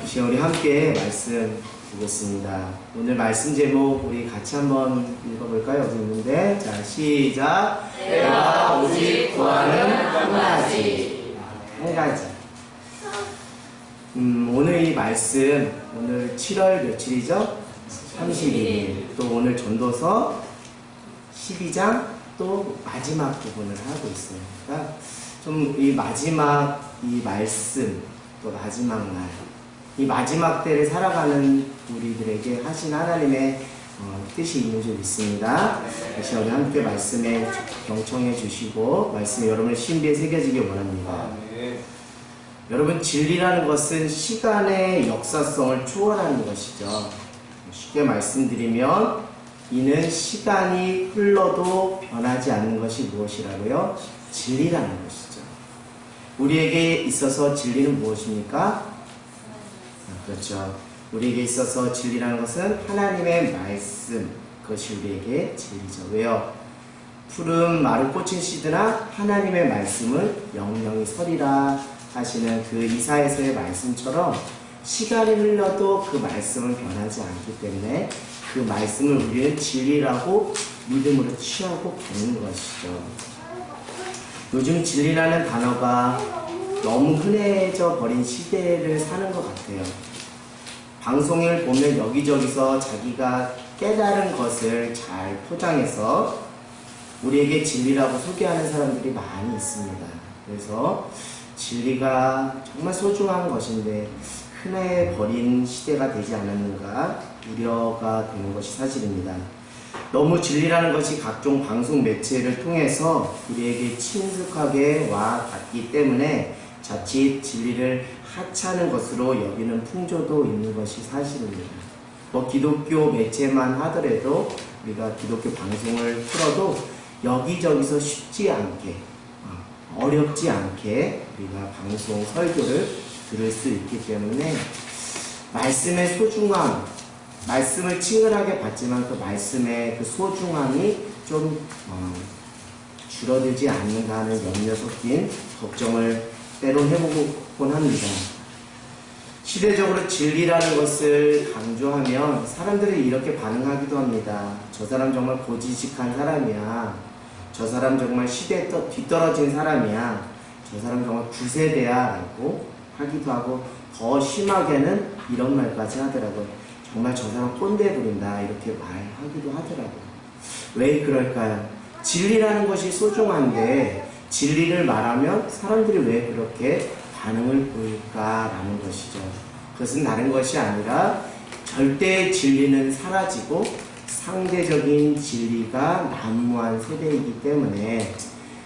이 시간 우리 함께 말씀 보겠습니다. 오늘 말씀 제목 우리 같이 한번 읽어볼까요? 어디 있는데? 자, 시작. 내가 오직 구하는 한 가지. 한 가지. 오늘 이 말씀, 오늘 7월 며칠이죠? 32일. 또 오늘 전도서 12장 또 마지막 부분을 하고 있어요. 그러니까 좀 이 마지막 이 말씀, 또 마지막 날, 이 마지막 때를 살아가는 우리들에게 하신 하나님의 뜻이 있는 줄 믿습니다. 다시 우리 함께 말씀에 경청해 주시고 말씀이 여러분의 신비에 새겨지길 원합니다. 여러분, 진리라는 것은 시간의 역사성을 초월하는 것이죠. 쉽게 말씀드리면 이는 시간이 흘러도 변하지 않는 것이 무엇이라고요? 진리라는 것이죠. 우리에게 있어서 진리는 무엇입니까? 그렇죠. 우리에게 있어서 진리라는 것은 하나님의 말씀, 그것이 우리에게 진리죠. 왜요? 푸른 마루 꽂힌 씨드나 하나님의 말씀은 영영이 서리라 하시는 그 이사야서의 말씀처럼 시간이 흘러도 그 말씀은 변하지 않기 때문에 그 말씀을 우리는 진리라고 믿음으로 취하고 받는 것이죠. 요즘 진리라는 단어가 너무 흔해져 버린 시대를 사는 것 같아요. 방송을 보면 여기저기서 자기가 깨달은 것을 잘 포장해서 우리에게 진리라고 소개하는 사람들이 많이 있습니다. 그래서 진리가 정말 소중한 것인데 흔해버린 시대가 되지 않았는가 우려가 되는 것이 사실입니다. 너무 진리라는 것이 각종 방송 매체를 통해서 우리에게 친숙하게 와 닿기 때문에 자칫 진리를 하찮은 것으로 여기는 풍조도 있는 것이 사실입니다. 기독교 매체만 하더라도 우리가 기독교 방송을 틀어도 여기저기서 쉽지 않게 어렵지 않게 우리가 방송 설교를 들을 수 있기 때문에 말씀의 소중함, 말씀을 친근하게 받지만 그 말씀의 그 소중함이 좀 줄어들지 않는가 하는 염려 섞인 걱정을 때론 해보곤 합니다. 시대적으로 진리라는 것을 강조하면 사람들이 이렇게 반응하기도 합니다. 저 사람 정말 고지식한 사람이야. 저 사람 정말 시대에 뒤떨어진 사람이야. 저 사람 정말 구세대야 라고 하기도 하고, 더 심하게는 이런 말까지 하더라고요. 정말 저 사람 꼰대 부린다 이렇게 말하기도 하더라고요. 왜 그럴까요? 진리라는 것이 소중한데 진리를 말하면 사람들이 왜 그렇게 반응을 보일까라는 것이죠. 그것은 다른 것이 아니라 절대의 진리는 사라지고 상대적인 진리가 난무한 세대이기 때문에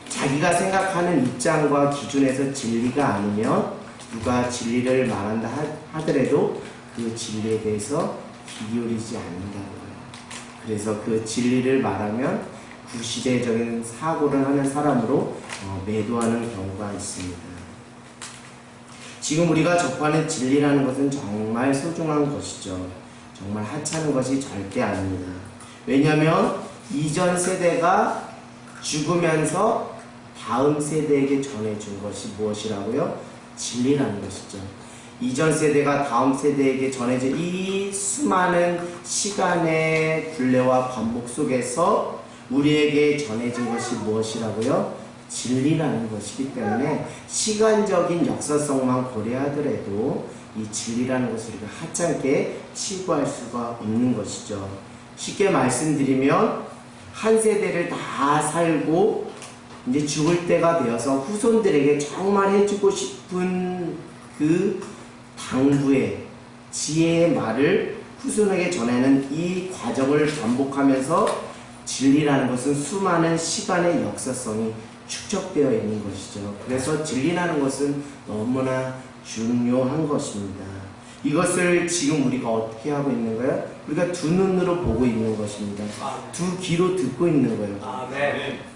자기가 생각하는 입장과 기준에서 진리가 아니면 누가 진리를 말한다 하더라도 그 진리에 대해서 귀 기울이지 않는다고요. 그래서 그 진리를 말하면 구시대적인 사고를 하는 사람으로 매도하는 경우가 있습니다. 지금 우리가 접하는 진리라는 것은 정말 소중한 것이죠. 정말 하찮은 것이 절대 아닙니다. 왜냐하면 이전 세대가 죽으면서 다음 세대에게 전해준 것이 무엇이라고요? 진리라는 것이죠. 이전 세대가 다음 세대에게 전해진 이 수많은 시간의 굴레와 반복 속에서 우리에게 전해진 것이 무엇이라고요? 진리라는 것이기 때문에 시간적인 역사성만 고려하더라도 이 진리라는 것을 우리가 하찮게 치부할 수가 없는 것이죠. 쉽게 말씀드리면 한 세대를 다 살고 이제 죽을 때가 되어서 후손들에게 정말 해주고 싶은 그 당부의 지혜의 말을 후손에게 전하는 이 과정을 반복하면서 진리라는 것은 수많은 시간의 역사성이 축적되어 있는 것이죠. 그래서 진리라는 것은 너무나 중요한 것입니다. 이것을 지금 우리가 어떻게 하고 있는 거예요? 우리가 두 눈으로 보고 있는 것입니다. 두 귀로 듣고 있는 거예요.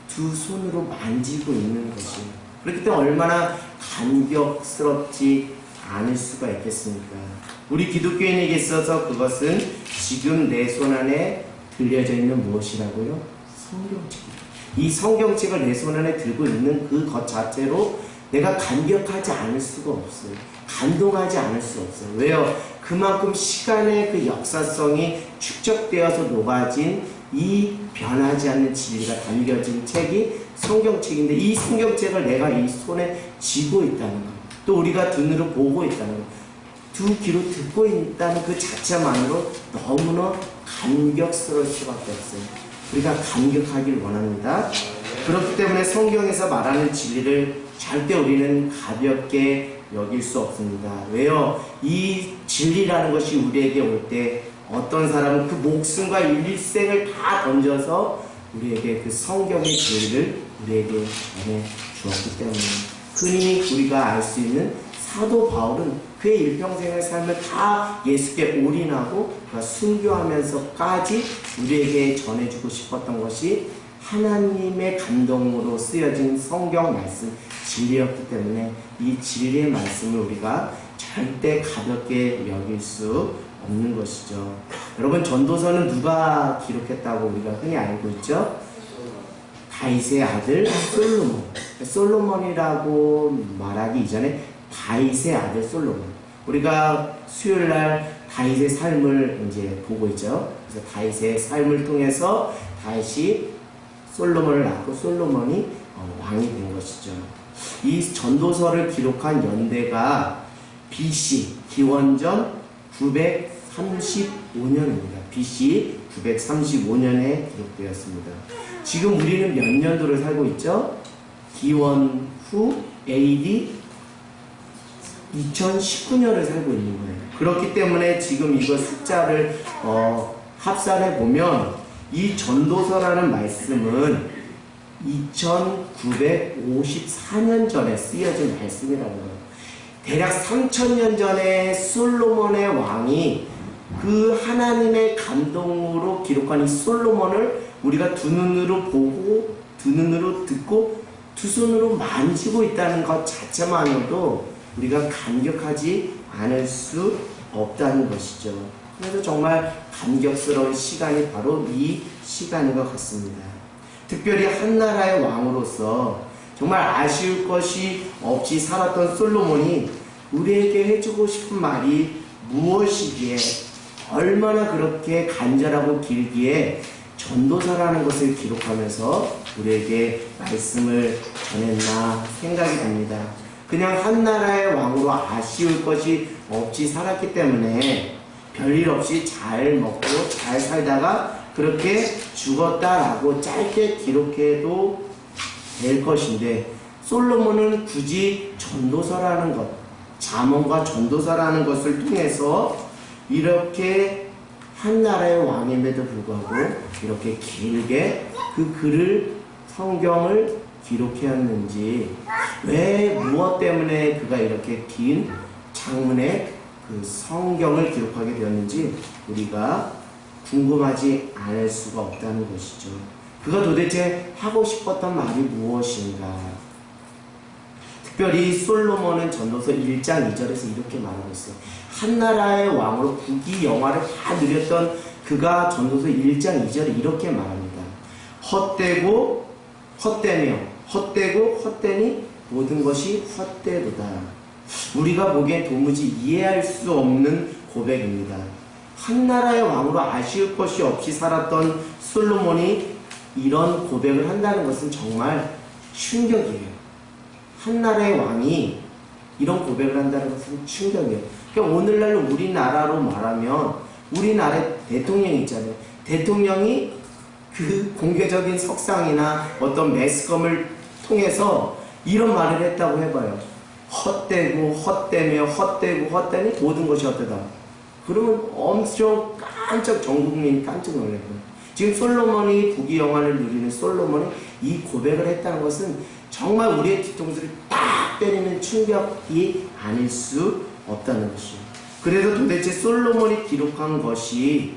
두 손으로 만지고 있는 것이에요. 그렇기 때문에 얼마나 감격스럽지 않을 수가 있겠습니까? 우리 기독교인에게 있어서 그것은 지금 내 손 안에 들려져 있는 무엇이라고요? 성경책입니다. 이 성경책을 내 손 안에 들고 있는 그것 자체로 내가 감격하지 않을 수가 없어요. 감동하지 않을 수 없어요. 왜요? 그만큼 시간의 그 역사성이 축적되어서 녹아진 이 변하지 않는 진리가 담겨진 책이 성경책인데, 이 성경책을 내가 이 손에 쥐고 있다는 것, 또 우리가 눈으로 보고 있다는 것, 두 귀로 듣고 있다는 그 자체만으로 너무나 감격스러울 수밖에 없어요. 우리가 감격하길 원합니다. 그렇기 때문에 성경에서 말하는 진리를 절대 우리는 가볍게 여길 수 없습니다. 왜요? 이 진리라는 것이 우리에게 올 때 어떤 사람은 그 목숨과 일생을 다 던져서 우리에게 그 성경의 진리를 우리에게 전해 주었기 때문에, 흔히 우리가 알 수 있는 사도 바울은 그의 일평생의 삶을 다 예수께 올인하고 순교하면서까지 우리에게 전해주고 싶었던 것이 하나님의 감동으로 쓰여진 성경 말씀 진리였기 때문에, 이 진리의 말씀을 우리가 절대 가볍게 여길 수 없는 것이죠. 여러분, 전도서는 누가 기록했다고 우리가 흔히 알고 있죠? 다윗의 아들 솔로몬. 솔로몬이라고 말하기 이전에 다윗의 아들 솔로몬. 우리가 수요일날 다윗의 삶을 이제 보고 있죠. 그래서 다윗의 삶을 통해서 다윗이 솔로몬을 낳고 솔로몬이 왕이 된 것이죠. 이 전도서를 기록한 연대가 BC, 기원전 935년입니다. BC 935년에 기록되었습니다. 지금 우리는 몇 년도를 살고 있죠? 기원 후 AD 2019년을 살고 있는 거예요. 그렇기 때문에 지금 이거 숫자를 합산해 보면 이 전도서라는 말씀은 2954년 전에 쓰여진 말씀이라는 거예요. 대략 3000년 전에 솔로몬의 왕이 그 하나님의 감동으로 기록한 이 솔로몬을 우리가 두 눈으로 보고, 두 눈으로 듣고, 두 손으로 만지고 있다는 것 자체만으로도 우리가 감격하지 않을 수 없다는 것이죠. 그래서 정말 감격스러운 시간이 바로 이 시간인 것 같습니다. 특별히 한 나라의 왕으로서 정말 아쉬울 것이 없이 살았던 솔로몬이 우리에게 해주고 싶은 말이 무엇이기에, 얼마나 그렇게 간절하고 길기에 전도서라는 것을 기록하면서 우리에게 말씀을 전했나 생각이 됩니다. 그냥 한 나라의 왕으로 아쉬울 것이 없이 살았기 때문에 별일 없이 잘 먹고 잘 살다가 그렇게 죽었다라고 짧게 기록해도 될 것인데, 솔로몬은 굳이 전도서라는 것, 잠언과 전도서라는 것을 통해서 이렇게 한 나라의 왕임에도 불구하고 이렇게 길게 그 글을, 성경을 기록해왔는지, 왜 무엇 때문에 그가 이렇게 긴 장문의 그 성경을 기록하게 되었는지 우리가 궁금하지 않을 수가 없다는 것이죠. 그가 도대체 하고 싶었던 말이 무엇인가? 특별히 솔로몬은 전도서 1장 2절에서 이렇게 말하고 있어요. 한 나라의 왕으로 부귀영화를 다 누렸던 그가 전도서 1장 2절에 이렇게 말합니다. 헛되고 헛되며 헛되고 헛되니 모든 것이 헛되도다. 우리가 보기엔 도무지 이해할 수 없는 고백입니다. 한 나라의 왕으로 아쉬울 것이 없이 살았던 솔로몬이 이런 고백을 한다는 것은 정말 충격이에요. 한 나라의 왕이 이런 고백을 한다는 것은 충격이에요. 그러니까 오늘날 우리나라로 말하면 우리나라의 대통령이 있잖아요. 대통령이 그 공개적인 석상이나 어떤 매스컴을 통해서 이런 말을 했다고 해봐요. 헛되고 헛되며 헛되고 헛되니 모든 것이 헛되다. 그러면 엄청 깜짝, 전 국민이 깜짝 놀랄 거예요. 지금 솔로몬이 부귀영화를 누리는 솔로몬이 이 고백을 했다는 것은 정말 우리의 뒤통수를 딱 때리는 충격이 아닐 수 없다는 것이에요. 그래서 도대체 솔로몬이 기록한 것이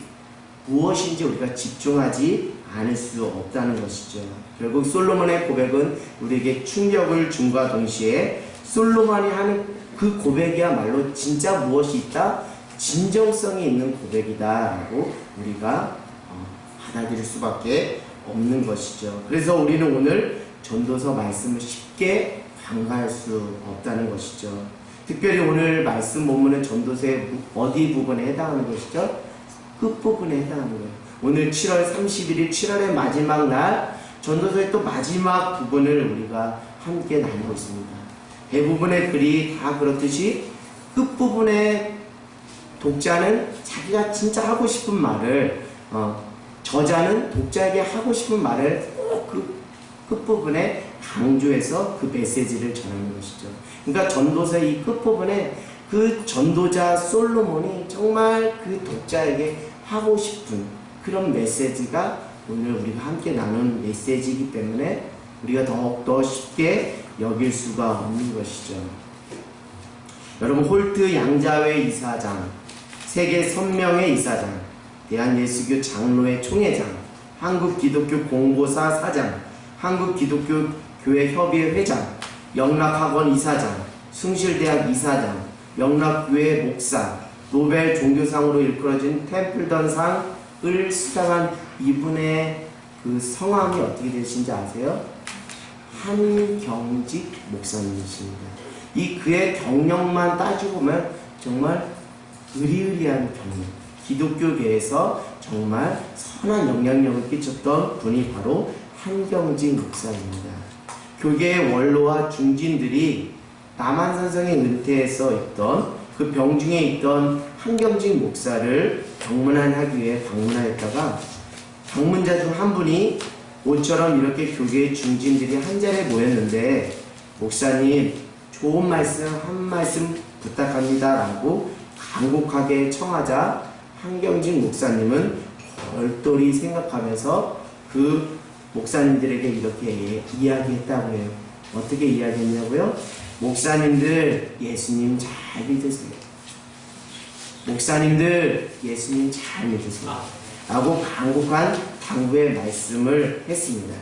무엇인지 우리가 집중하지 않을 수 없다는 것이죠. 결국 솔로몬의 고백은 우리에게 충격을 줌과 동시에 솔로몬이 하는 그 고백이야말로 진짜 무엇이 있다? 진정성이 있는 고백이다라고 우리가 받아들일 수밖에 없는 것이죠. 그래서 우리는 오늘 전도서 말씀을 쉽게 간과할 수 없다는 것이죠. 특별히 오늘 말씀 본문은 전도서의 어디 부분에 해당하는 것이죠? 끝부분에 해당하는 거예요. 오늘 7월 31일 7월의 마지막 날 전도서의 또 마지막 부분을 우리가 함께 나누고 있습니다. 대부분의 글이 다 그렇듯이 끝부분에 독자는 자기가 진짜 하고 싶은 말을 저자는 독자에게 하고 싶은 말을 그 끝부분에 강조해서 그 메시지를 전하는 것이죠. 그러니까 전도서의 이 끝부분에 그 전도자 솔로몬이 정말 그 독자에게 하고 싶은 그런 메시지가 오늘 우리가 함께 나눈 메시지이기 때문에 우리가 더욱더 쉽게 여길 수가 없는 것이죠. 여러분, 홀트 양자회 이사장, 세계 선명회 이사장, 대한예수교 장로회 총회장, 한국기독교 공보사 사장, 한국기독교 교회 협의회 회장, 영락학원 이사장, 숭실대학 이사장, 영락교회 목사, 노벨 종교상으로 일컬어진 템플던상을 수상한 이분의 그 성함이 어떻게 되신지 아세요? 한경직 목사님이십니다. 이 그의 경력만 따지고 보면 정말 의리의리한 경력, 기독교계에서 정말 선한 영향력을 끼쳤던 분이 바로 한경직 목사입니다. 교계의 원로와 중진들이 남한산성에 은퇴해서 있던 그 병중에 있던 한경직 목사를 방문하기 위해 방문하였다가 방문자 중 한 분이 모처럼 이렇게 교계의 중진들이 한 자리에 모였는데 목사님 좋은 말씀 한 말씀 부탁합니다 라고 간곡하게 청하자 한경직 목사님은 얼떨이 생각하면서 그 목사님들에게 이렇게 이야기했다고 해요. 어떻게 이야기했냐고요? 목사님들 예수님 잘 믿으세요. 목사님들 예수님 잘 믿으세요. 라고 간곡한 당부의 말씀을 했습니다.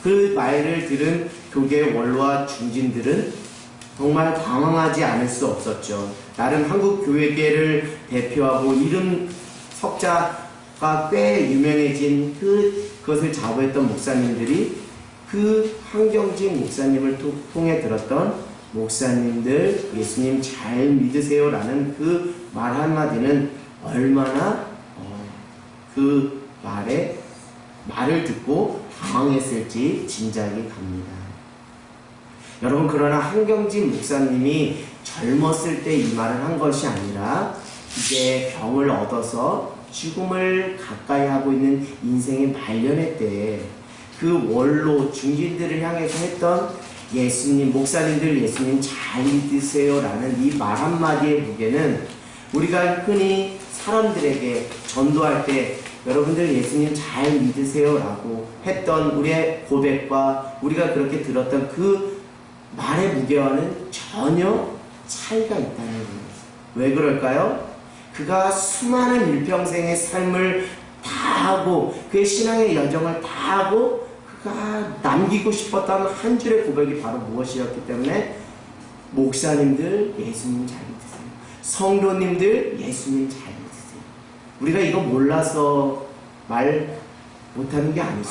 그 말을 들은 교계 원로와 중진들은 정말 당황하지 않을 수 없었죠. 나름 한국 교회계를 대표하고 이름 석자가 꽤 유명해진 그것을 자부했던 목사님들이 그 한경직 목사님을 통해 들었던 목사님들 예수님 잘 믿으세요 라는 그 말 한마디는 얼마나 그 말을 듣고 당황했을지 짐작이 갑니다. 여러분, 그러나 한경직 목사님이 젊었을 때 이 말을 한 것이 아니라 이제 병을 얻어서 죽음을 가까이 하고 있는 인생의 말년의 때에 그 원로 중진들을 향해서 했던 예수님, 목사님들 예수님 잘 믿으세요 라는 이 말 한마디의 무게는 우리가 흔히 사람들에게 전도할 때 여러분들 예수님 잘 믿으세요 라고 했던 우리의 고백과 우리가 그렇게 들었던 그 말의 무게와는 전혀 차이가 있다는 거예요. 왜 그럴까요? 그가 수많은 일평생의 삶을 다 하고 그의 신앙의 여정을 다 하고 그가 남기고 싶었던 한 줄의 고백이 바로 무엇이었기 때문에 목사님들 예수님 잘 믿으세요. 성도님들 예수님 잘 믿으세요. 우리가 이거 몰라서 말 못하는 게 아니죠.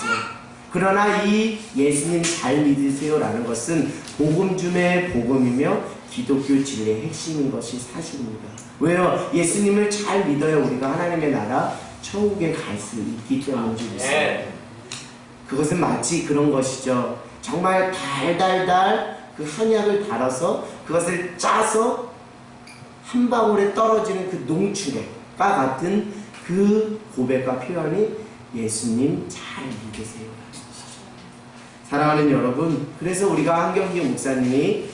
그러나 이 예수님 잘 믿으세요 라는 것은 복음 중의 복음이며 기독교 진리의 핵심인 것이 사실입니다. 왜요? 예수님을 잘 믿어야 우리가 하나님의 나라 천국에 갈 수 있기 때문인 줄 믿어요. 그것은 마치 그런 것이죠. 정말 달달달 그 한약을 달아서 그것을 짜서 한 방울에 떨어지는 그 농축액과 같은 그 고백과 표현이 예수님 잘 믿으세요. 사랑하는 여러분, 그래서 우리가 한경직 목사님이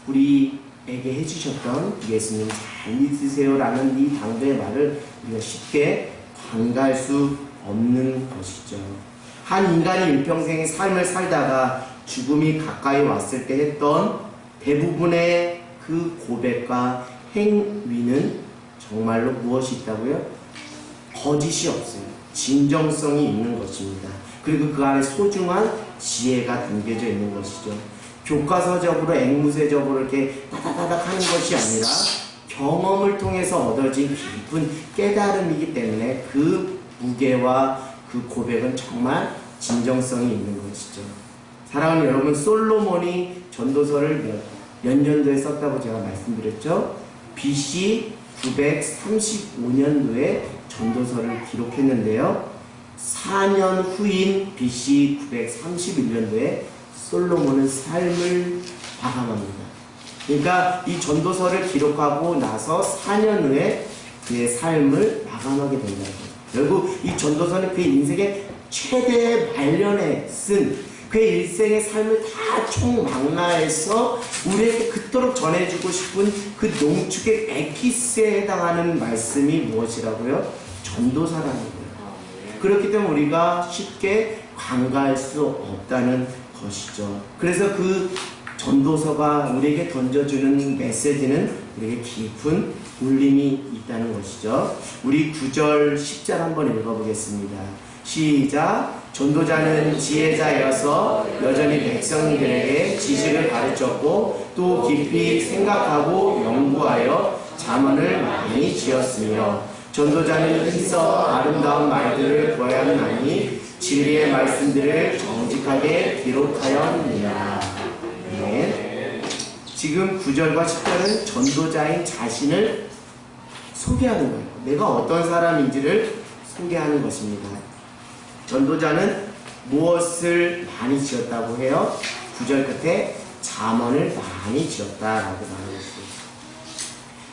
우리에게 해주셨던 예수님 잘 믿으세요 라는 이 당부의 말을 우리가 쉽게 반가할 수 없는 것이죠. 한 인간이 일평생의 삶을 살다가 죽음이 가까이 왔을 때 했던 대부분의 그 고백과 행위는 정말로 무엇이 있다고요? 거짓이 없어요. 진정성이 있는 것입니다. 그리고 그 안에 소중한 지혜가 담겨져 있는 것이죠. 교과서적으로 앵무새적으로 이렇게 따다다닥 하는 것이 아니라 경험을 통해서 얻어진 깊은 깨달음이기 때문에 그 무게와 그 고백은 정말 진정성이 있는 것이죠. 사랑하는 여러분, 솔로몬이 전도서를 몇 년도에 썼다고 제가 말씀드렸죠? BC 935년도에 전도서를 기록했는데요. 4년 후인 BC 931년도에 솔로몬은 삶을 마감합니다. 그러니까 이 전도서를 기록하고 나서 4년 후에 그의 삶을 마감하게 된다는 거예요. 결국 이 전도서는 그의 인생의 최대 말년에 쓴 그의 일생의 삶을 다 총망라해서 우리에게 그토록 전해주고 싶은 그 농축의 에키스에 해당하는 말씀이 무엇이라고요? 전도사라는 거예요. 그렇기 때문에 우리가 쉽게 간과할 수 없다는 것이죠. 그래서 그 전도서가 우리에게 던져주는 메시지는 우리에게 깊은 울림이 있다는 것이죠. 우리 9절 10절 한번 읽어보겠습니다. 시작. 전도자는 지혜자여서 여전히 백성들에게 지식을 가르쳤고 또 깊이 생각하고 연구하여 잠언을 많이 지었으며 전도자는 힘써 아름다운 말들을 구하였나니 진리의 말씀들을 정직하게 기록하였느니라. 네. 지금 9절과 10절은 전도자인 자신을 소개하는 거예요. 내가 어떤 사람인지를 소개하는 것입니다. 전도자는 무엇을 많이 지었다고 해요? 9절 끝에 잠언을 많이 지었다라고 말하고 있습니다.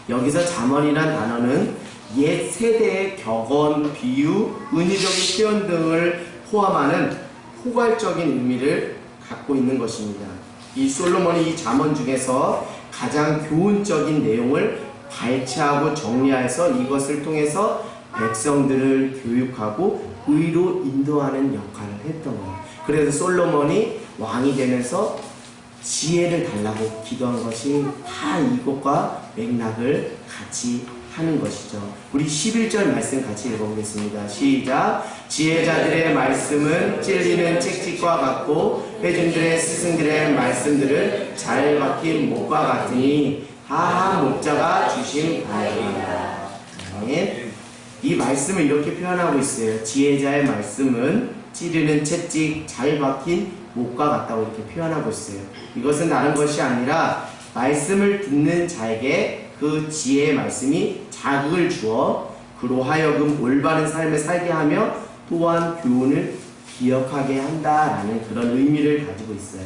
여기서 잠언이란 단어는 옛 세대의 격언, 비유, 은유적인 표현 등을 포함하는 포괄적인 의미를 갖고 있는 것입니다. 이 솔로몬이 이 잠언 중에서 가장 교훈적인 내용을 발췌하고 정리해서 이것을 통해서 백성들을 교육하고 의로 인도하는 역할을 했던 거예요. 그래서 솔로몬이 왕이 되면서 지혜를 달라고 기도한 것이 다 이것과 맥락을 같이 하는 것이죠. 우리 11절 말씀 같이 읽어보겠습니다. 시작. 지혜자들의 말씀은 찔리는 책짓과 같고 회중들의 스승들의 말씀들은 잘 박힌 못과 같으니 하하 목자가 주신 바입니다. 이 말씀을 이렇게 표현하고 있어요. 지혜자의 말씀은 찌르는 채찍, 잘 박힌 목과 같다고 이렇게 표현하고 있어요. 이것은 다른 것이 아니라 말씀을 듣는 자에게 그 지혜의 말씀이 자극을 주어 그로 하여금 올바른 삶을 살게 하며 또한 교훈을 기억하게 한다라는 그런 의미를 가지고 있어요.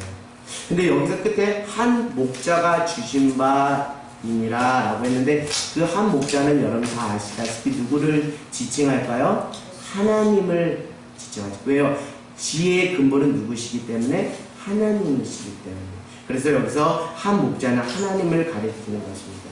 근데 여기서 끝에 한 목자가 주신 바이니라 라고 했는데 그 한 목자는 여러분 다 아시다시피 누구를 지칭할까요? 하나님을 지칭하죠. 왜요? 지혜의 근본은 누구시기 때문에? 하나님이시기 때문에. 그래서 여기서 한 목자는 하나님을 가리키는 것입니다.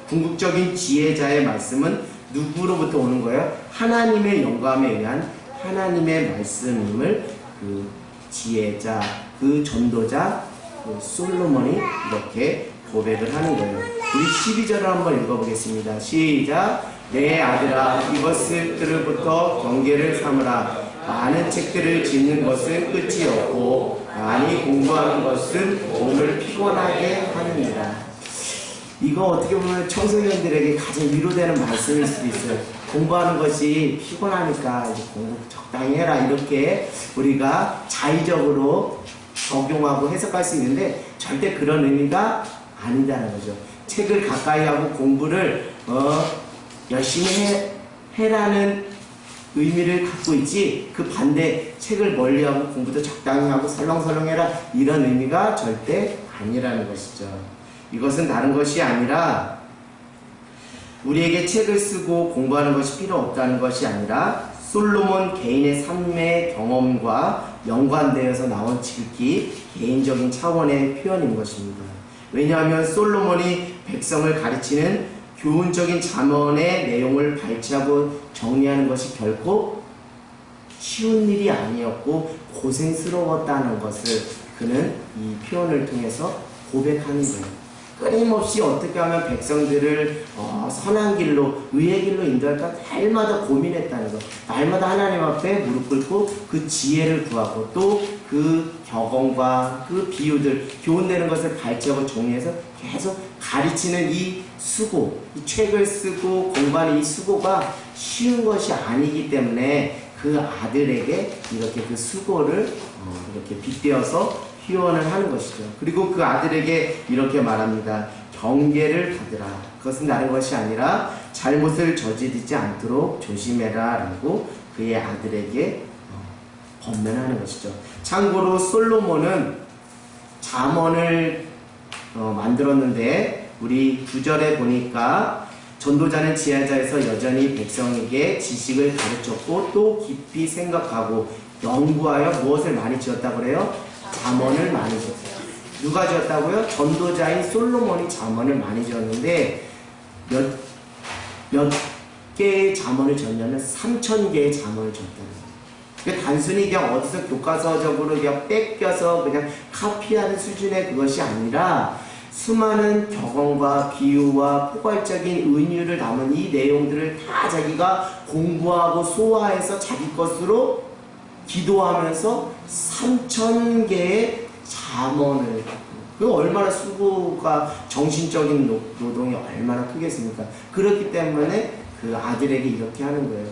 궁극적인 지혜자의 말씀은 누구로부터 오는 거예요? 하나님의 영감에 의한 하나님의 말씀임을 그 지혜자, 그 전도자, 그 솔로몬이 이렇게 고백을 하는 거예요. 우리 12절을 한번 읽어보겠습니다. 시작. 내 아들아 이것들로부터 경계를 삼으라. 많은 책들을 짓는 것은 끝이 없고 많이 공부하는 것은 몸을 피곤하게 하느니라. 이거 어떻게 보면 청소년들에게 가장 위로되는 말씀일 수도 있어요. 공부하는 것이 피곤하니까 이제 공부 적당히 해라 이렇게 우리가 자의적으로 적용하고 해석할 수 있는데 절대 그런 의미가 아니다는 거죠. 책을 가까이 하고 공부를 열심히 해라는 의미를 갖고 있지 그 반대 책을 멀리하고 공부도 적당히 하고 설렁설렁 해라 이런 의미가 절대 아니라는 것이죠. 이것은 다른 것이 아니라 우리에게 책을 쓰고 공부하는 것이 필요 없다는 것이 아니라 솔로몬 개인의 삶의 경험과 연관되어서 나온 지극히 개인적인 차원의 표현인 것입니다. 왜냐하면 솔로몬이 백성을 가르치는 교훈적인 잠언의 내용을 발췌하고 정리하는 것이 결코 쉬운 일이 아니었고 고생스러웠다는 것을 그는 이 표현을 통해서 고백하는 거예요. 끊임없이 어떻게 하면 백성들을 선한 길로 의의 길로 인도할까 날마다 고민했다는 것. 날마다 하나님 앞에 무릎 꿇고 그 지혜를 구하고 또 그 격언과 그 비유들 교훈되는 것을 발췌하고 정리해서 계속 가르치는 이 수고, 이 책을 쓰고 공부하는 이 수고가 쉬운 것이 아니기 때문에 그 아들에게 이렇게 그 수고를 이렇게 빗대어서 피원을 하는 것이죠. 그리고 그 아들에게 이렇게 말합니다. 경계를 가더라. 그것은 다른 것이 아니라 잘못을 저지르지 않도록 조심해라 라고 그의 아들에게 권면하는 것이죠. 참고로 솔로몬은 잠언을 만들었는데 우리 9절에 보니까 전도자는 지혜자에서 여전히 백성에게 지식을 가르쳤고 또 깊이 생각하고 연구하여 무엇을 많이 지었다고 그래요? 잠언을 많이 지었어요. 누가 지었다고요? 전도자인 솔로몬이 잠언을 많이 지었는데 몇 개의 잠언을 지었냐면 3,000개의 잠언을 지었다는 거예요. 그러니까 단순히 그냥 어디서 교과서적으로 그냥 뺏겨서 그냥 카피하는 수준의 그것이 아니라 수많은 격언과 비유와 포괄적인 은유를 담은 이 내용들을 다 자기가 공부하고 소화해서 자기 것으로 기도하면서 3,000개의 잠언을, 그 얼마나 수고가, 정신적인 노동이 얼마나 크겠습니까? 그렇기 때문에 그 아들에게 이렇게 하는 거예요.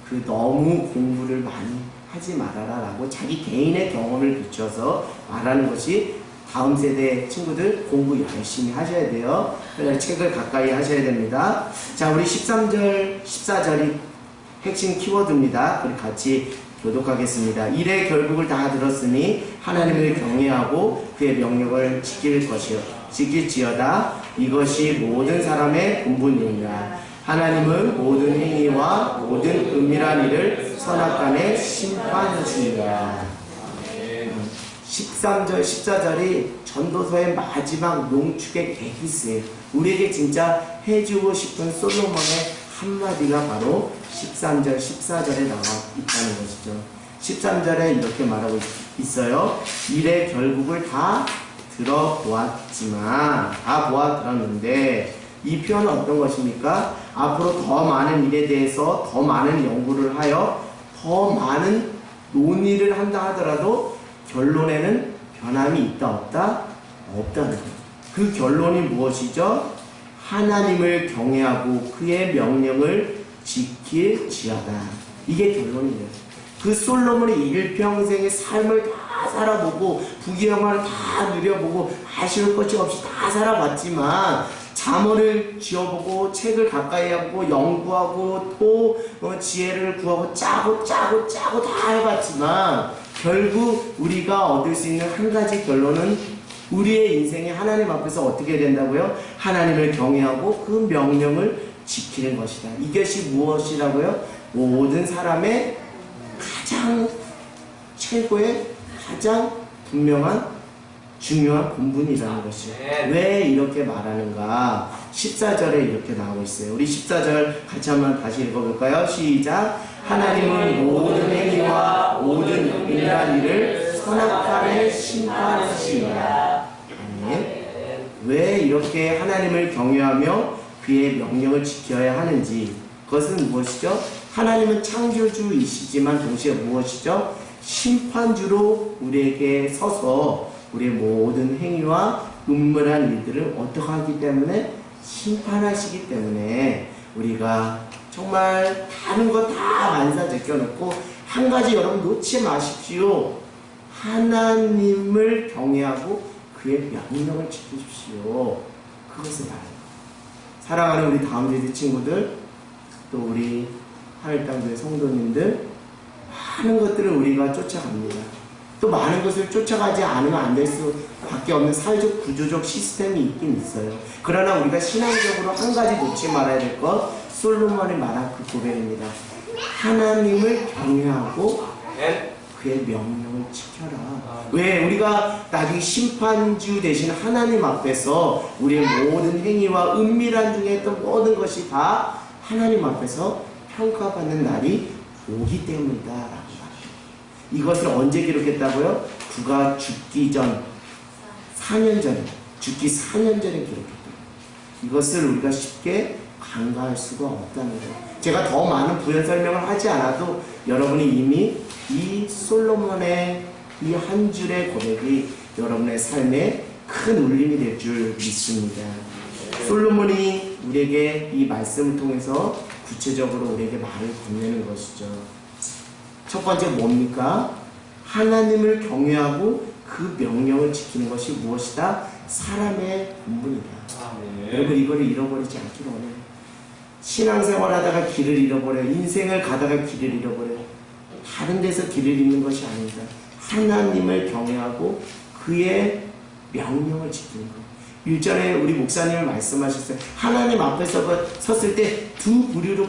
그 너무 공부를 많이 하지 말아라 라고 자기 개인의 경험을 비춰서 말하는 것이, 다음 세대 친구들 공부 열심히 하셔야 돼요. 책을 가까이 하셔야 됩니다. 자, 우리 13절, 14절이 핵심 키워드입니다. 우리 같이 교독하겠습니다. 이래 결국을 다 들었으니 하나님을 경외하고 그의 명령을 지킬지어다. 이것이 모든 사람의 본분이니라. 하나님은 모든 행위와 모든 은밀한 일을 선악간에 심판하시니라. 13절, 14절이 전도서의 마지막 농축의 에기스예요. 우리에게 진짜 해주고 싶은 솔로몬의 한마디가 바로 13절, 14절에 나와 있다는 것이죠. 13절에 이렇게 말하고 있어요. 이래 결국을 다 들어보았지만, 다 들었는데, 이 표현은 어떤 것입니까? 앞으로 더 많은 일에 대해서 더 많은 연구를 하여 더 많은 논의를 한다 하더라도 결론에는 변함이 있다 없다? 없다는 거예요. 그 결론이 무엇이죠? 하나님을 경외하고 그의 명령을 지킬지어다. 이게 결론이에요. 그 솔로몬이 일평생의 삶을 다 살아보고 부귀영화를 다 누려보고 아쉬울 것이 없이 다 살아봤지만 잠언을 지어보고 책을 가까이 하고 연구하고 또 지혜를 구하고 짜고 다 해봤지만 결국 우리가 얻을 수 있는 한 가지 결론은 우리의 인생이 하나님 앞에서 어떻게 된다고요? 하나님을 경외하고 그 명령을 지키는 것이다. 이것이 무엇이라고요? 모든 사람의 가장 최고의 가장 분명한 중요한 본분이라는 것이에요. 왜 이렇게 말하는가? 14절에 이렇게 나오고 있어요. 우리 14절 같이 한번 다시 읽어볼까요? 시작! 하나님은 모든 행위와 모든 은밀한 일을 선악간에 심판하시니라. 왜 이렇게 하나님을 경외하며 그의 명령을 지켜야 하는지, 그것은 무엇이죠? 하나님은 창조주이시지만 동시에 무엇이죠? 심판주로 우리에게 서서 우리의 모든 행위와 음물한 일들을 어떻게 하기 때문에 심판하시기 때문에 우리가 정말 다른 거 다 만사 제껴놓고 한 가지 여러분 놓지 마십시오. 하나님을 경외하고 그의 명령을 지키십시오. 그것을 말합니다. 사랑하는 우리 다음 세대 친구들, 또 우리 하늘땅교회 성도님들, 많은 것들을 우리가 쫓아갑니다. 또 많은 것을 쫓아가지 않으면 안 될 수밖에 없는 사회적 구조적 시스템이 있긴 있어요. 그러나 우리가 신앙적으로 한 가지 놓지 말아야 될 것, 솔로몬이 말한 그 고백입니다. 하나님을 경외하고 그의 명령을 지켜라. 왜? 우리가 나중에 심판주 되신 하나님 앞에서 우리의 모든 행위와 은밀한 중에 했던 모든 것이 다 하나님 앞에서 평가받는 날이 오기 때문이다 라고. 이것을 언제 기록했다고요? 그가 죽기 전 4년 전에, 죽기 4년 전에 기록했다. 이것을 우리가 쉽게 간과할 수가 없다는 거예요. 제가 더 많은 부연 설명을 하지 않아도 여러분이 이미 이 솔로몬의 이 한 줄의 고백이 여러분의 삶에 큰 울림이 될 줄 믿습니다. 솔로몬이 우리에게 이 말씀을 통해서 구체적으로 우리에게 말을 건네는 것이죠. 첫 번째 뭡니까? 하나님을 경외하고 그 명령을 지키는 것이 무엇이다? 사람의 본분이다. 아멘. 여러분 이거를 잃어버리지 않기를 원해요. 신앙생활 하다가 길을 잃어버려요. 인생을 가다가 길을 잃어버려요. 다른 데서 길을 잃는 것이 아닙니다. 하나님을 경외하고 그의 명령을 지키는 것. 일전에 우리 목사님이 말씀하셨어요. 하나님 앞에서 섰을 때 두 부류로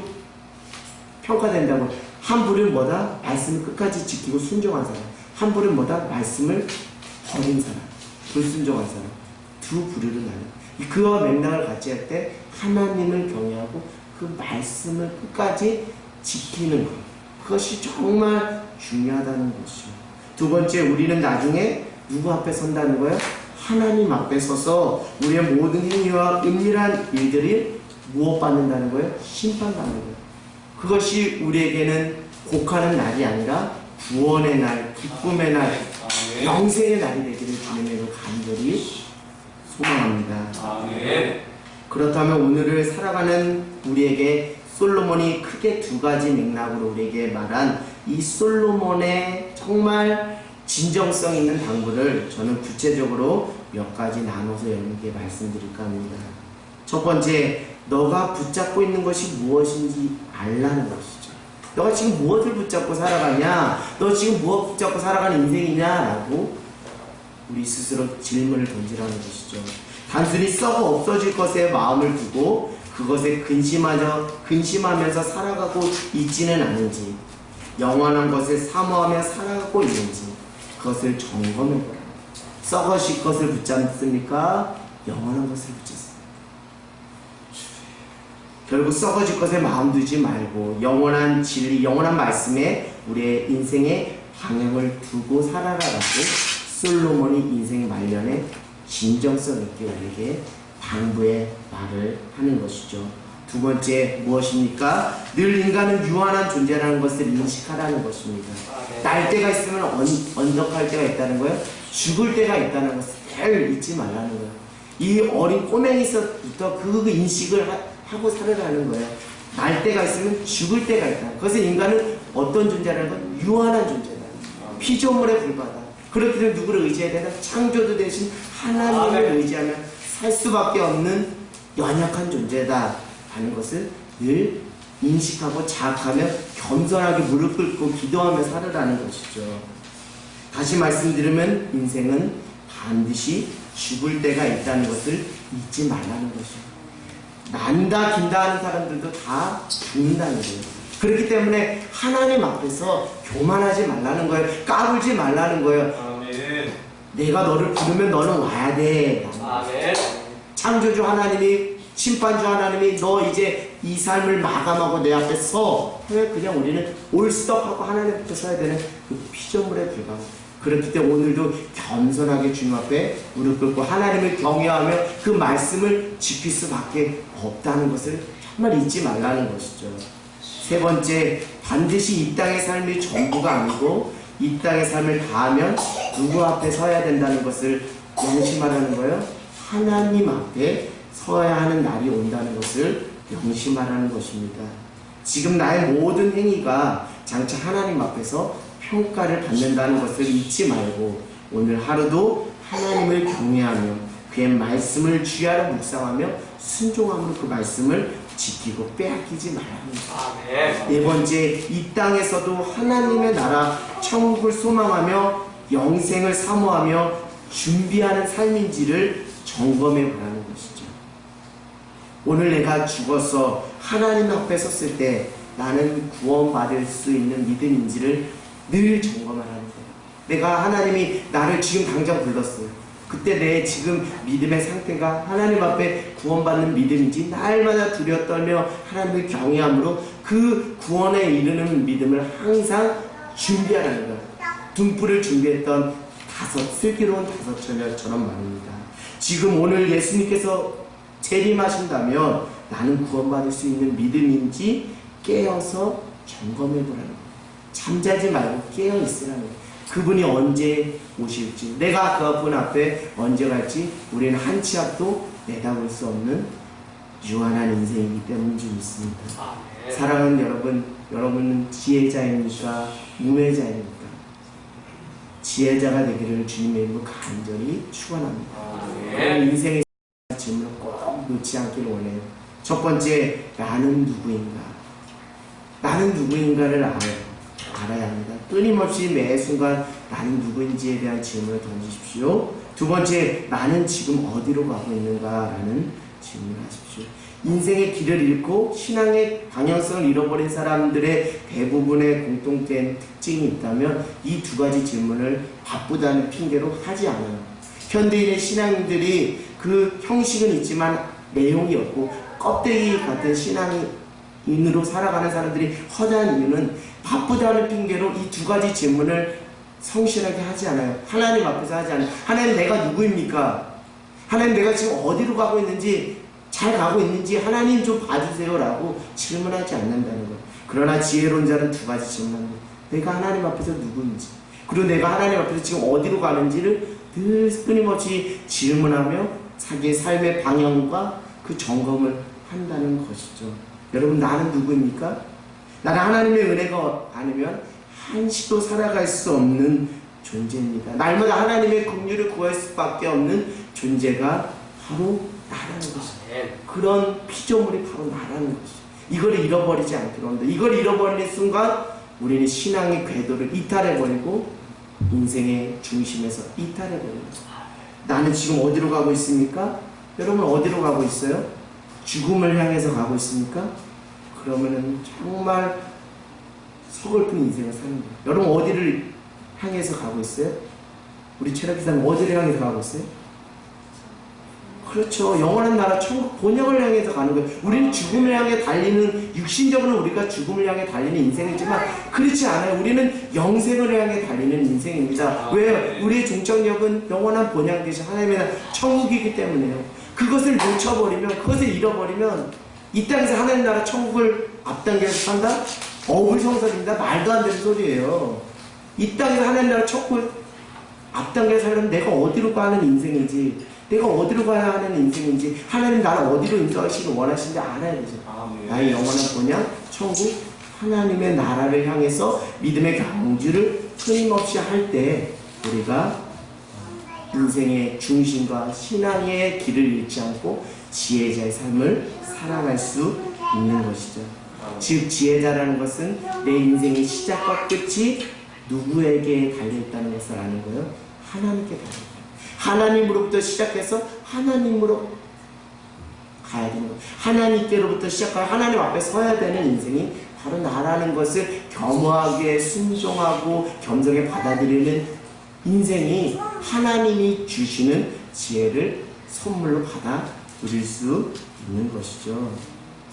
평가된다고. 한 부류는 뭐다? 말씀을 끝까지 지키고 순종한 사람. 한 부류는 뭐다? 말씀을 버린 사람. 불순종한 사람. 두 부류로 나눠. 그와 맥락을 같이 할 때 하나님을 경외하고 그 말씀을 끝까지 지키는 것. 그것이 정말 중요하다는 것이죠. 두 번째, 우리는 나중에 누구 앞에 선다는 거예요? 하나님 앞에 서서 우리의 모든 행위와 은밀한 일들이 무엇 받는다는 거예요? 심판받는 거예요. 그것이 우리에게는 곡하는 날이 아니라 구원의 날, 기쁨의 날, 영생의 날이 되기를 주님으로 간절히 소망합니다. 아멘. 그렇다면 오늘을 살아가는 우리에게 솔로몬이 크게 두 가지 맥락으로 우리에게 말한 이 솔로몬의 정말 진정성 있는 당부를 저는 구체적으로 몇 가지 나눠서 여러분께 말씀드릴까 합니다. 첫 번째, 너가 붙잡고 있는 것이 무엇인지 알라는 것이죠. 너가 지금 무엇을 붙잡고 살아가냐? 너 지금 무엇 붙잡고 살아가는 인생이냐? 라고 우리 스스로 질문을 던지라는 것이죠. 단순히 썩어 없어질 것에 마음을 두고 그것에 근심하면서 살아가고 있지는 않은지, 영원한 것을 사모하며 살아가고 있는지 그것을 점검해보라. 썩어질 것을 붙잡습니까? 영원한 것을 붙잡습니까? 결국 썩어질 것에 마음 두지 말고 영원한 진리, 영원한 말씀에 우리의 인생의 방향을 두고 살아가라고 솔로몬이 인생 말년에 진정성 있게 우리에게 당부의 말을 하는 것이죠. 두 번째, 무엇입니까? 늘 인간은 유한한 존재라는 것을 인식하라는 것입니다. 날 때가 있으면 언덕할 때가 있다는 거예요. 죽을 때가 있다는 것을 늘 잊지 말라는 거예요. 이 어린 꼬맹이서부터 그 인식을 하고 살아가는 거예요. 날 때가 있으면 죽을 때가 있다. 그것은 인간은 어떤 존재라는 건 유한한 존재다. 피조물에 불과하다. 그렇기 때문에 누구를 의지해야 되나? 창조주 대신 하나님을 의지하며 살 수밖에 없는 연약한 존재다 하는 것을 늘 인식하고 자학하며 겸손하게 무릎 꿇고 기도하며 살아라는 것이죠. 다시 말씀드리면 인생은 반드시 죽을 때가 있다는 것을 잊지 말라는 것이죠. 난다 긴다 하는 사람들도 다 죽는다는 거예요. 그렇기 때문에 하나님 앞에서 교만하지 말라는 거예요. 까불지 말라는 거예요. 아멘. 내가 너를 부르면 너는 와야 돼. 아멘. 창조주 하나님이, 심판주 하나님이 너 이제 이 삶을 마감하고 내 앞에 서. 왜 그냥 우리는 올스톱하고 하나님 앞에 서야 되는 그 피조물에 불과하고. 그렇기 때문에 오늘도 겸손하게 주님 앞에 무릎 꿇고 하나님을 경외하며 그 말씀을 지킬 수밖에 없다는 것을 정말 잊지 말라는 것이죠. 세 번째, 반드시 이 땅의 삶이 전부가 아니고 이 땅의 삶을 다하면 누구 앞에 서야 된다는 것을 명심하라는 거예요. 하나님 앞에 서야 하는 날이 온다는 것을 명심하라는 것입니다. 지금 나의 모든 행위가 장차 하나님 앞에서 평가를 받는다는 것을 잊지 말고 오늘 하루도 하나님을 경외하며 그의 말씀을 주야로 묵상하며 순종함으로 그 말씀을 지키고 빼앗기지 말아야 합니다. 네 번째, 이 땅에서도 하나님의 나라 천국을 소망하며 영생을 사모하며 준비하는 삶인지를 점검해 보라는 것이죠. 오늘 내가 죽어서 하나님 앞에 섰을 때 나는 구원받을 수 있는 믿음인지를 늘 점검하라는 거예요. 내가 하나님이 나를 지금 당장 불렀어요. 그때 내 지금 믿음의 상태가 하나님 앞에 구원받는 믿음인지 날마다 두려 떨며 하나님을 경외함으로 그 구원에 이르는 믿음을 항상 준비하라는 거예요. 등불을 준비했던 슬기로운 다섯 처녀처럼 말입니다. 지금 오늘 예수님께서 재림하신다면 나는 구원받을 수 있는 믿음인지 깨어서 점검해 보라는 거예요. 잠자지 말고 깨어있으라는 거예요. 그분이 언제 오실지, 내가 그분 앞에 언제 갈지 우리는 한 치 앞도 내다볼 수 없는 유한한 인생이기 때문인 줄 믿습니다. 사랑하는 여러분, 여러분은 지혜자입니까? 무혜자입니까? 지혜자가 되기를 주님의 이름으로 간절히 축원합니다. 아멘. 인생의 질문을 꼭 놓지 않기를 원해요. 첫 번째, 나는 누구인가? 나는 누구인가를 알아야 합니다. 끊임없이 매 순간 나는 누구인지에 대한 질문을 던지십시오. 두 번째, 나는 지금 어디로 가고 있는가라는 질문을 하십시오. 인생의 길을 잃고 신앙의 방향성을 잃어버린 사람들의 대부분의 공통된 특징이 있다면 이 두 가지 질문을 바쁘다는 핑계로 하지 않아요. 현대인의 신앙인들이 그 형식은 있지만 내용이 없고 껍데기 같은 신앙인으로 살아가는 사람들이 허다한 이유는 바쁘다는 핑계로 이 두 가지 질문을 성실하게 하지 않아요. 하나님 앞에서 하지 않아요. 하나님, 내가 누구입니까? 하나님, 내가 지금 어디로 가고 있는지, 잘 가고 있는지 하나님 좀 봐주세요 라고 질문하지 않는다는 거예요. 그러나 지혜로운 자는 두 가지 질문합니다. 내가 하나님 앞에서 누구인지, 그리고 내가 하나님 앞에서 지금 어디로 가는지를 늘 끊임없이 질문하며 자기의 삶의 방향과 그 점검을 한다는 것이죠. 여러분, 나는 누구입니까? 나는 하나님의 은혜가 아니면 한시도 살아갈 수 없는 존재입니다. 날마다 하나님의 긍휼을 구할 수밖에 없는 존재가 바로 나라는 것입니다. 그런 피조물이 바로 나라는 것이죠. 이걸 잃어버리지 않기로 합니다. 이걸 잃어버리는 순간 우리는 신앙의 궤도를 이탈해버리고 인생의 중심에서 이탈해버립니다. 나는 지금 어디로 가고 있습니까? 여러분, 어디로 가고 있어요? 죽음을 향해서 가고 있습니까? 그러면은 정말 서글픈 인생을 사는 거예요. 여러분, 어디를 향해서 가고 있어요? 우리 최락기사님 어디를 향해서 가고 있어요? 그렇죠. 영원한 나라 천국 본향을 향해서 가는 거예요. 우리는 죽음을 향해 달리는, 육신적으로 우리가 죽음을 향해 달리는 인생이지만 그렇지 않아요. 우리는 영생을 향해 달리는 인생입니다. 왜요? 우리의 종착역은 영원한 본향 되신 하나님의 나라 천국이기 때문에요. 그것을 놓쳐버리면, 그것을 잃어버리면 이 땅에서 하나님 나라 천국을 앞당겨서 산다? 어불성설입니다. 말도 안 되는 소리예요. 이 땅에서 하나님 나라 천국을 앞당겨서 살려면 내가 어디로 가는 인생인지, 내가 어디로 가야 하는 인생인지, 하나님 나라 어디로 인도하시길 원하시는지 알아야 되죠. 나의 영원한 본향 천국, 하나님의 나라를 향해서 믿음의 경주를 끊임없이 할 때 우리가 인생의 중심과 신앙의 길을 잃지 않고 지혜자의 삶을 살아갈 수 있는 것이죠. 즉, 지혜자라는 것은 내 인생의 시작과 끝이 누구에게 달려있다는 것을 아는 거예요. 하나님께 달려있다. 하나님으로부터 시작해서 하나님으로 가야 되는 거예요. 하나님께로부터 시작하여 하나님 앞에 서야 되는 인생이 바로 나라는 것을 겸허하게 순종하고 겸손하게 받아들이는 인생이 하나님이 주시는 지혜를 선물로 받아 누릴 수 있는 것이죠.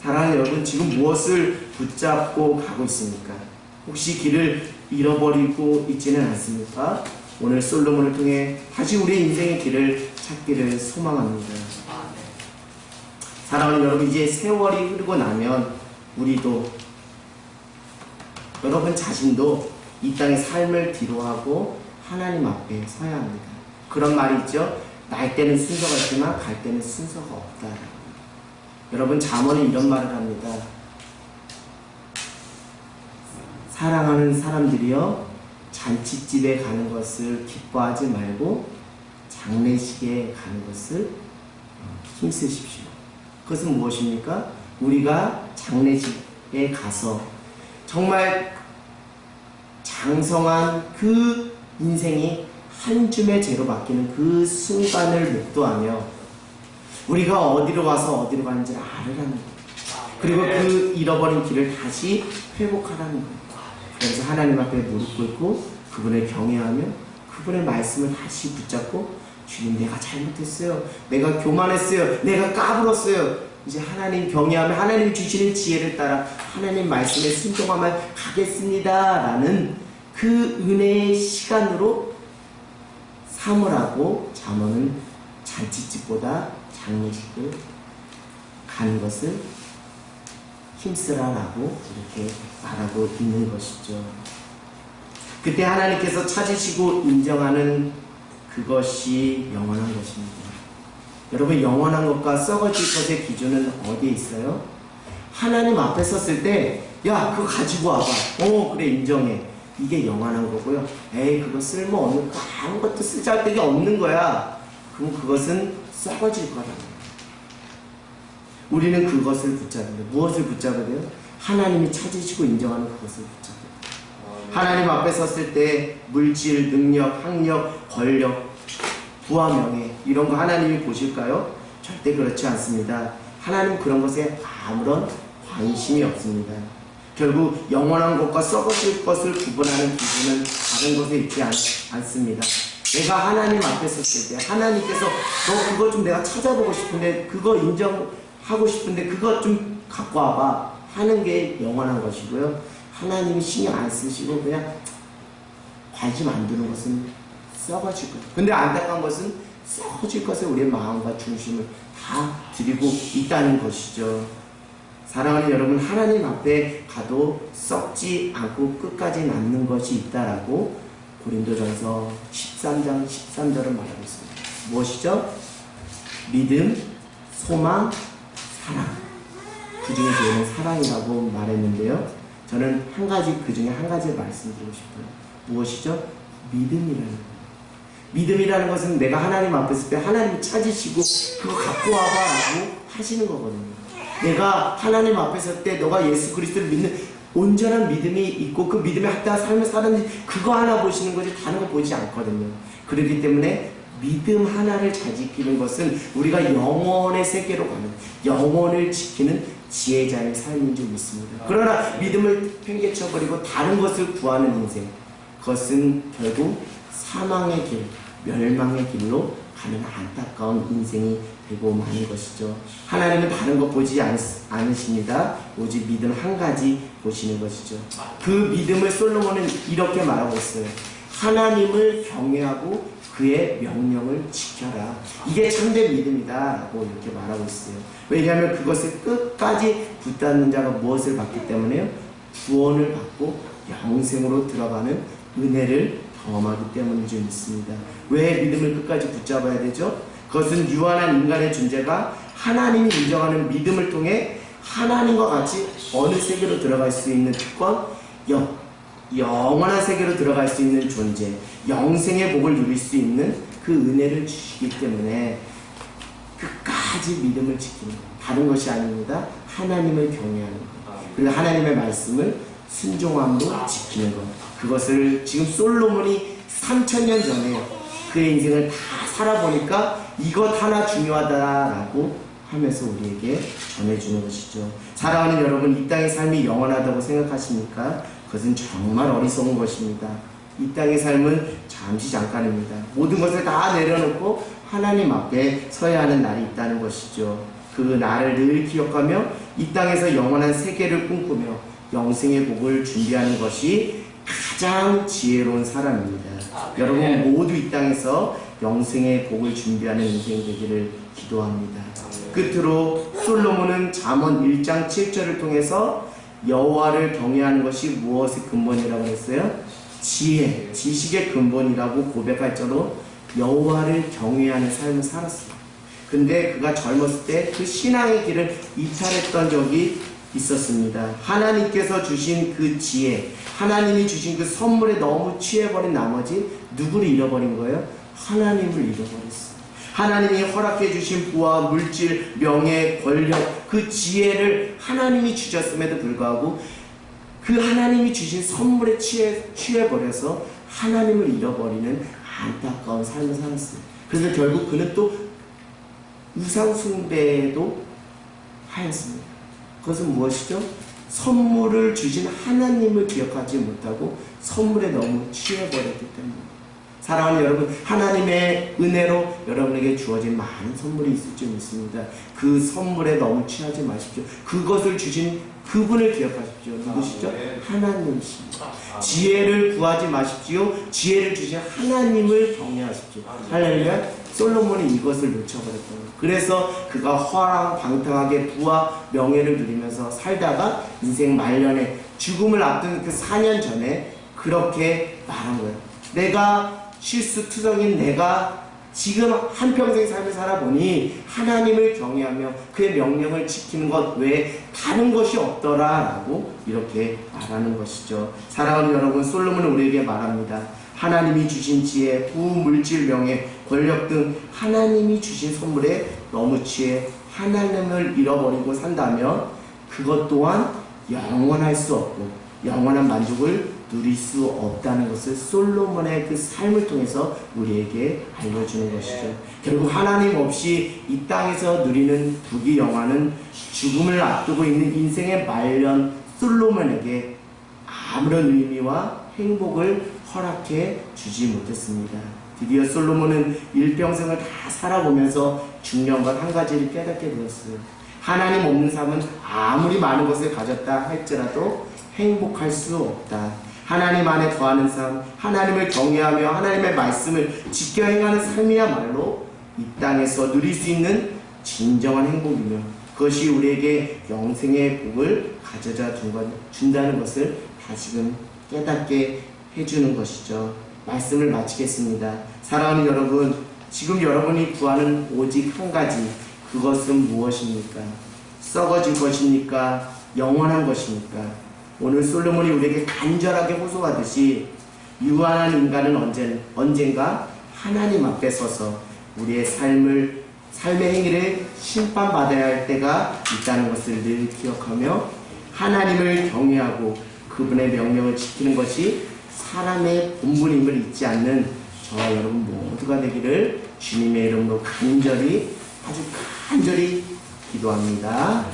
사랑하는 여러분, 지금 무엇을 붙잡고 가고 있습니까? 혹시 길을 잃어버리고 있지는 않습니까? 오늘 솔로몬을 통해 다시 우리 인생의 길을 찾기를 소망합니다. 사랑하는 여러분, 이제 세월이 흐르고 나면 우리도, 여러분 자신도 이 땅의 삶을 뒤로하고 하나님 앞에 서야 합니다. 그런 말이 있죠. 날 때는 순서가 있지만 갈 때는 순서가 없다. 여러분, 잠언은 이런 말을 합니다. 사랑하는 사람들이여, 잔치집에 가는 것을 기뻐하지 말고 장례식에 가는 것을 힘쓰십시오. 그것은 무엇입니까? 우리가 장례식에 가서 정말 장성한 그 인생이 한 줌의 재로 바뀌는 그 순간을 목도하며 우리가 어디로 와서 어디로 가는지를 알으라는 거예요. 그리고 그 잃어버린 길을 다시 회복하라는 거예요. 그래서 하나님 앞에 무릎 꿇고 그분을 경외하며 그분의 말씀을 다시 붙잡고, 주님, 내가 잘못했어요. 내가 교만했어요. 내가 까불었어요. 이제 하나님 경외하며 하나님 주시는 지혜를 따라 하나님 말씀에 순종하며 가겠습니다 라는 그 은혜의 시간으로 삼으라고 잠언은 잔치집보다 장례식을 가는 것을 힘쓰라라고 이렇게 말하고 있는 것이죠. 그때 하나님께서 찾으시고 인정하는 그것이 영원한 것입니다. 여러분, 영원한 것과 썩어질 것의 기준은 어디에 있어요? 하나님 앞에 섰을 때, 야, 그거 가지고 와봐. 그래, 인정해. 이게 영원한 거고요. 에이, 그거 쓸모없는 거, 아무것도 쓰잘데기 없는 거야. 그럼 그것은 썩어질 거라는 거예요. 우리는 그것을 붙잡아야 돼요. 무엇을 붙잡아야 돼요? 하나님이 찾으시고 인정하는 그것을 붙잡아야 돼요. 하나님 앞에 섰을 때 물질, 능력, 학력, 권력, 부와 명예 이런 거 하나님이 보실까요? 절대 그렇지 않습니다. 하나님 그런 것에 아무런 관심이 없습니다. 결국 영원한 것과 썩어질 것을 구분하는 기준은 다른 것에 있지 않습니다. 내가 하나님 앞에 섰을 때 하나님께서 너 그거 좀 내가 찾아보고 싶은데 그거 인정하고 싶은데 그거 좀 갖고 와봐 하는 게 영원한 것이고요. 하나님이 신경 안 쓰시고 그냥 관심 안 두는 것은 썩어질 것. 근데 안타까운 것은 썩어질 것에 우리의 마음과 중심을 다 드리고 있다는 것이죠. 사랑하는 여러분, 하나님 앞에 가도 썩지 않고 끝까지 남는 것이 있다라고 고린도전서 13장 13절을 말하고 있습니다. 무엇이죠? 믿음, 소망, 사랑. 그 중에 저는 사랑이라고 말했는데요. 저는 그 중에 한 가지 말씀드리고 싶어요. 무엇이죠? 믿음이라는 거예요. 믿음이라는 것은 내가 하나님 앞에 있을 때 하나님이 찾으시고 그거 갖고 와봐 라고 하시는 거거든요. 내가 하나님 앞에 설 때 너가 예수 그리스도를 믿는 온전한 믿음이 있고 그 믿음에 합당한 삶을 사는지 그거 하나 보시는 거지 다른 거 보지 않거든요. 그렇기 때문에 믿음 하나를 잘 지키는 것은 우리가 영원의 세계로 가는, 영원을 지키는 지혜자의 삶인 줄 믿습니다. 그러나 믿음을 팽개쳐버리고 다른 것을 구하는 인생, 그것은 결국 사망의 길, 멸망의 길로 가는 안타까운 인생이 되고 마는 것이죠. 하나님은 다른 것 보지 않으십니다. 오직 믿음 한 가지 보시는 것이죠. 그 믿음을 솔로몬은 이렇게 말하고 있어요. 하나님을 경외하고 그의 명령을 지켜라. 이게 참된 믿음이다 라고 이렇게 말하고 있어요. 왜냐하면 그것을 끝까지 붙잡는 자가 무엇을 받기 때문에요? 구원을 받고 영생으로 들어가는 은혜를 경험하기 때문인 줄 믿습니다. 왜 믿음을 끝까지 붙잡아야 되죠? 그것은 유한한 인간의 존재가 하나님이 인정하는 믿음을 통해 하나님과 같이 어느 세계로 들어갈 수 있는 특권, 영원한 세계로 들어갈 수 있는 존재, 영생의 복을 누릴 수 있는 그 은혜를 주시기 때문에 끝까지 믿음을 지키는 것. 다른 것이 아닙니다. 하나님을 경외하는 것. 그리고 하나님의 말씀을 순종함으로 지키는 것. 그것을 지금 솔로몬이 3000년 전에 그의 인생을 다 살아보니까 이것 하나 중요하다라고 하면서 우리에게 전해주는 것이죠. 사랑하는 여러분, 이 땅의 삶이 영원하다고 생각하십니까? 그것은 정말 어리석은 것입니다. 이 땅의 삶은 잠시 잠깐입니다. 모든 것을 다 내려놓고 하나님 앞에 서야 하는 날이 있다는 것이죠. 그 날을 늘 기억하며 이 땅에서 영원한 세계를 꿈꾸며 영생의 복을 준비하는 것이 가장 지혜로운 사람입니다. 여러분 모두 이 땅에서 영생의 복을 준비하는 인생이 되기를 기도합니다. 끝으로 솔로몬은 잠언 1장 7절을 통해서 여호와를 경외하는 것이 무엇의 근본이라고 했어요? 지혜, 지식의 근본이라고 고백할 정도로 여호와를 경외하는 삶을 살았어요. 근데 그가 젊었을 때 그 신앙의 길을 이탈했던 적이 있었습니다. 하나님께서 주신 그 지혜, 하나님이 주신 그 선물에 너무 취해버린 나머지 누구를 잃어버린 거예요? 하나님을 잃어버렸어요. 하나님이 허락해 주신 부와 물질, 명예, 권력, 그 지혜를 하나님이 주셨음에도 불구하고 그 하나님이 주신 선물에 취해버려서 하나님을 잃어버리는 안타까운 삶을 살았어요. 그래서 결국 그는 또 우상숭배도 하였습니다. 그것은 무엇이죠? 선물을 주신 하나님을 기억하지 못하고 선물에 너무 취해버렸기 때문입니다. 사랑하는 여러분, 하나님의 은혜로 여러분에게 주어진 많은 선물이 있을 줄 믿습니다. 그 선물에 너무 취하지 마십시오. 그것을 주신 그분을 기억하십시오. 누구시죠? 하나님이십니다. 지혜를 구하지 마십시오. 지혜를 주신 하나님을 경외하십시오. 할렐루야. 솔로몬이 이것을 놓쳐버렸던 거예요. 그래서 그가 화랑방탕하게 부와 명예를 누리면서 살다가 인생 말년에 죽음을 앞둔 그 4년 전에 그렇게 말한 거예요. 내가 실수투성인 내가 지금 한평생 삶을 살아보니 하나님을 경외하며 그의 명령을 지키는 것 외에 다른 것이 없더라 라고 이렇게 말하는 것이죠. 사랑하는 여러분, 솔로몬은 우리에게 말합니다. 하나님이 주신 지혜, 부, 물질, 명예, 권력 등 하나님이 주신 선물에 너무 취해 하나님을 잃어버리고 산다면 그것 또한 영원할 수 없고 영원한 만족을 누릴 수 없다는 것을 솔로몬의 그 삶을 통해서 우리에게 알려주는 것이죠. 결국 하나님 없이 이 땅에서 누리는 부귀영화는 죽음을 앞두고 있는 인생의 말년 솔로몬에게 아무런 의미와 행복을 허락해 주지 못했습니다. 드디어 솔로몬은 일평생을 다 살아보면서 중요한 건 한 가지를 깨닫게 되었어요. 하나님 없는 삶은 아무리 많은 것을 가졌다 할지라도 행복할 수 없다. 하나님 안에 거하는 삶, 하나님을 경외하며 하나님의 말씀을 지켜 행하는 삶이야말로 이 땅에서 누릴 수 있는 진정한 행복이며 그것이 우리에게 영생의 복을 가져다 준다는 것을 다시금 깨닫게 해주는 것이죠. 말씀을 마치겠습니다. 사랑하는 여러분, 지금 여러분이 구하는 오직 한 가지, 그것은 무엇입니까? 썩어질 것입니까? 영원한 것입니까? 오늘 솔로몬이 우리에게 간절하게 호소하듯이 유한한 인간은 언젠가 하나님 앞에 서서 우리의 삶의 행위를 심판받아야 할 때가 있다는 것을 늘 기억하며 하나님을 경외하고 그분의 명령을 지키는 것이 사람의 본분임을 잊지 않는 저와 여러분 모두가 되기를 주님의 이름으로 간절히, 아주 간절히 기도합니다.